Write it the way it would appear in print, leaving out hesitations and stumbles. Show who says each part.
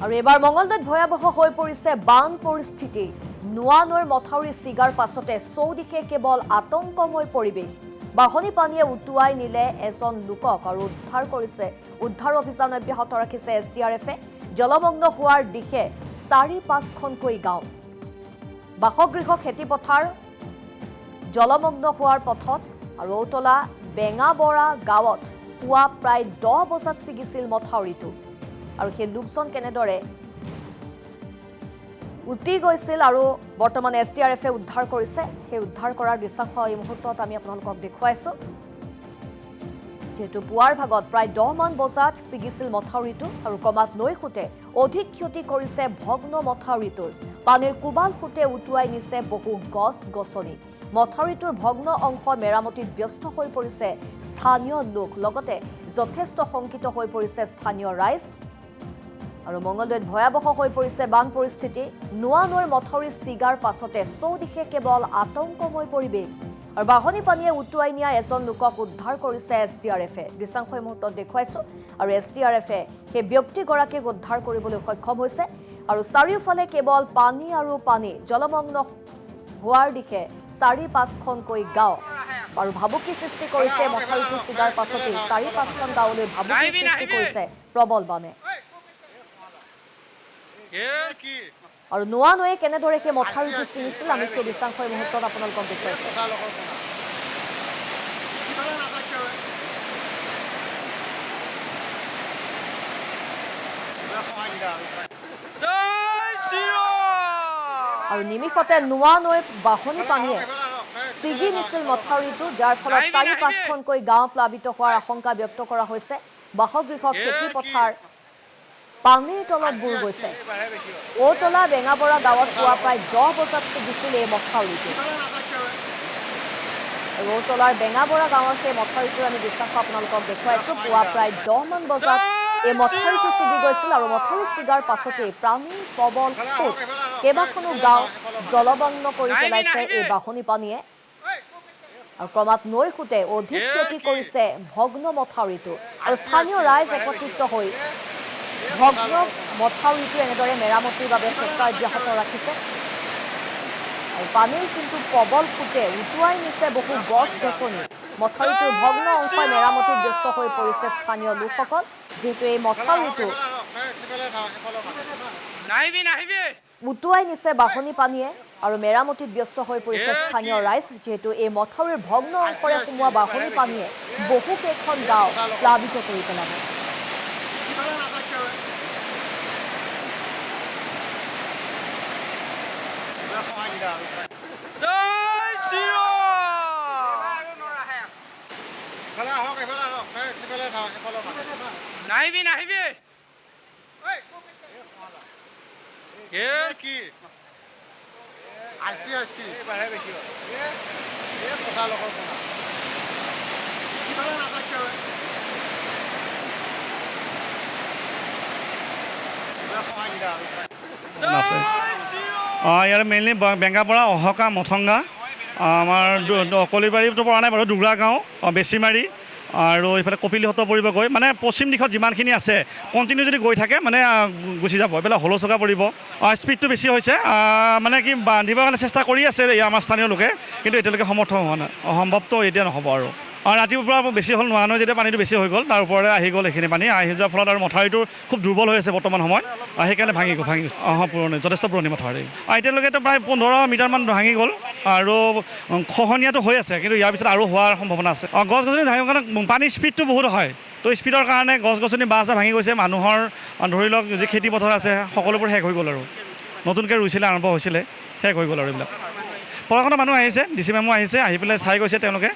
Speaker 1: আৰু এবাৰ মঙ্গলদৈত ভয়াবহ হৈ পৰিছে বান পৰিস্থিতি নোৱা নৈৰ মথাউৰি ছিগাৰ পাছতে চৌদিশে কেৱল আতংকময় পৰিৱেশ বাহনী পানীয়ে উটুৱাই নিলে এজন লোকক আৰু উদ্ধাৰ অভিযান অব্যাহত ৰাখিছে SDRFে জলমগ্ন হোৱাৰ দিশে ৪-৫খনকৈ গাঁও বাসগৃহ খেতিপথাৰ জলমগ্ন হোৱাৰ পথত আৰু ঔতলা বেঙাবৰা গাঁৱত পুৱা প্ৰায় ১০ বজাত ছিগিছিল মথাউৰিটো আৰু সেই লোকজন কেনেদৰে উটি গৈছিল আৰু বৰ্তমান SDRFে উদ্ধাৰ কৰিছে সেই উদ্ধাৰ কৰাৰ দৃশ্যাংশ এই মুহূৰ্তত আমি আপোনালোকক দেখুৱাইছো যেহেতু পুৱাৰ ভাগত প্ৰায় ১০ মান বজাত ছিগিছিল মথাউৰিটো আৰু ক্ৰমাৎ নৈ খুঁটে অধিক ক্ষতি কৰিছে ভগ্ন মথাউৰিটোৰ পানীৰ কোবাল খুঁটে উটুৱাই নিছে বহু গছ-গছনি মথাউৰিটোৰ ভগ্ন অংশ মেৰামতিত ব্যস্ত হৈ পৰিছে স্থানীয় লোক লগতে যথেষ্ট শংকিত হৈ পৰিছে স্থানীয় ৰাইজ আৰু মঙ্গলদৈত ভয়াবহ হৈ পৰিছে বান পৰিস্থিতি নোৱা নৈৰ মথাউৰি ছিগাৰ পাছতে চৌদিশে কেৱল আতংকময় পৰিৱেশ আৰু বাহনী পানীয়ে উটুৱাই নিয়া এজন লোকক উদ্ধাৰ কৰিছে SDRFে দৃশ্যাংশ এই মুহূৰ্তত দেখুৱাইছো আৰু SDRFে সেই ব্যক্তিগৰাকীক উদ্ধাৰ কৰিবলৈ সক্ষম হৈছে আৰু চাৰিওফালে কেৱল পানী আৰু পানী জলমগ্ন হোৱাৰ দিশে ৪-৫খনকৈ গাঁও আৰু ভাবুকি সৃষ্টি কৰিছে মথাউৰিটো ছিগাৰ পাছতে ৪-৫খন গাঁৱলৈ ভাবুকি সৃষ্টি কৰিছে প্ৰবল বানে আৰু নোৱা নৈয়ে কেনেদৰে সেই মথাউৰিটো ছিঙিছিল আমি সেই দৃশ্যাংশ এই মুহূৰ্তত আপোনালোকক দেখুৱাইছো আৰু নিমিষতে নোৱা নৈৰ বাহনী পানীয়ে ছিগি নিছিল মথাউৰিটো যাৰ ফলত ৪-৫খনকৈ গাঁও প্লাবিত হোৱাৰ আশংকা ব্যক্ত কৰা হৈছে বাসগৃহ খেতিপথাৰ পানীৰ তলত বুৰ গৈছে ঔতলা বেঙাবৰা গাঁৱত পুৱা প্ৰায় ১০ বজাত ছিগিছিল এই মথাউৰিটো ঔতলাৰ বেঙাবৰা গাঁৱৰ সেই মথাউৰিটোৰ আমি দৃশ্যাংশ আপোনালোকক দেখুৱাইছো পুৱা প্ৰায় ১০ মান বজাত এই মথাউৰিটো ছিগি গৈছিল আৰু মথাউৰি ছিগাৰ পাছতেই পানীৰ প্ৰবল সোঁত কেইবাখনো গাঁও জলমগ্ন কৰি পেলাইছে এই বাহনী পানীয়ে আৰু ক্ৰমাৎ নৈ খুঁটে অধিক ক্ষতি কৰিছে ভগ্ন মথাউৰিটো আৰু স্থানীয় ৰাইজ একত্ৰিত হৈ ভগ্ন মথাউৰিটো এনেদৰে মেৰামতিৰ বাবে চেষ্টা অব্যাহত ৰাখিছে আৰু পানীৰ কিন্তু প্ৰবল খুঁটে উটুৱাই নিছে বহু গছ-গছনি মথাউৰিটোৰ ভগ্ন অংশই মেৰামতিত ব্যস্ত হৈ পৰিছে স্থানীয় লোকসকল যিহেতু এই মথাউৰিটো উটুৱাই নিছে বাহনী পানীয়ে আৰু মেৰামতিত ব্যস্ত হৈ পৰিছে স্থানীয় ৰাইজ যিহেতু এই মথাউৰিৰ ভগ্ন অংশৰে সোমোৱা বাহনী পানীয়ে বহু কেইখন গাঁও প্লাবিত কৰি পেলাব
Speaker 2: ইয়াৰ মেইনলি বেঙাপৰা অহকা মথংগা আমাৰ কলিবাৰীতো পৰা নাই বাৰু দুগৰা গাঁও বেছিমাৰী আৰু এইফালে কপিলিহত পৰিব গৈ মানে পশ্চিম দিশত যিমানখিনি আছে কণ্টিনিউ যদি গৈ থাকে মানে গুচি যাব এইফালে হলচকা পৰিব স্পীডটো বেছি হৈছে মানে কি বান্ধিবৰ কাৰণে চেষ্টা কৰি আছে আমাৰ স্থানীয় লোকে কিন্তু এতিয়ালৈকে সমৰ্থ হোৱা নাই সম্ভৱটো এতিয়া নহ'ব আৰু ৰাতিপুৱাৰ পৰা বেছি হ'ল নোৱা নৈ যেতিয়া পানীটো বেছি হৈ গ'ল তাৰ ওপৰতে আহি গ'ল এইখিনি পানী আহি যোৱাৰ ফলত আৰু মথাউৰিটো খুব দুৰ্বল হৈ আছে বৰ্তমান সময়ত সেইকাৰণে ভাঙি পুৰণি যথেষ্ট পুৰণি মথাউৰি এতিয়ালৈকেতো প্ৰায় ১৫ মিটাৰমান ভাঙি গ'ল আৰু খহনীয়াটো হৈ আছে কিন্তু ইয়াৰ পিছত আৰু হোৱাৰ সম্ভাৱনা আছে গছ-গছনি ভাঙিবৰ কাৰণে পানীৰ স্পীডটো বহুত হয় তো স্পীডৰ কাৰণে গছ-গছনি বাঁহ ভাঙি গৈছে মানুহৰ ধৰি লওক যি খেতিপথাৰ আছে সকলোবোৰ শেষ হৈ গ'ল আৰু নতুনকৈ ৰুইছিলে আৰম্ভ হৈছিলে শেষ হৈ গ'ল আৰু এইবিলাক পঢ়া শুনা মানুহ আহিছে DC মেমো আহিছে আহি পেলাই চাই গৈছে তেওঁলোকে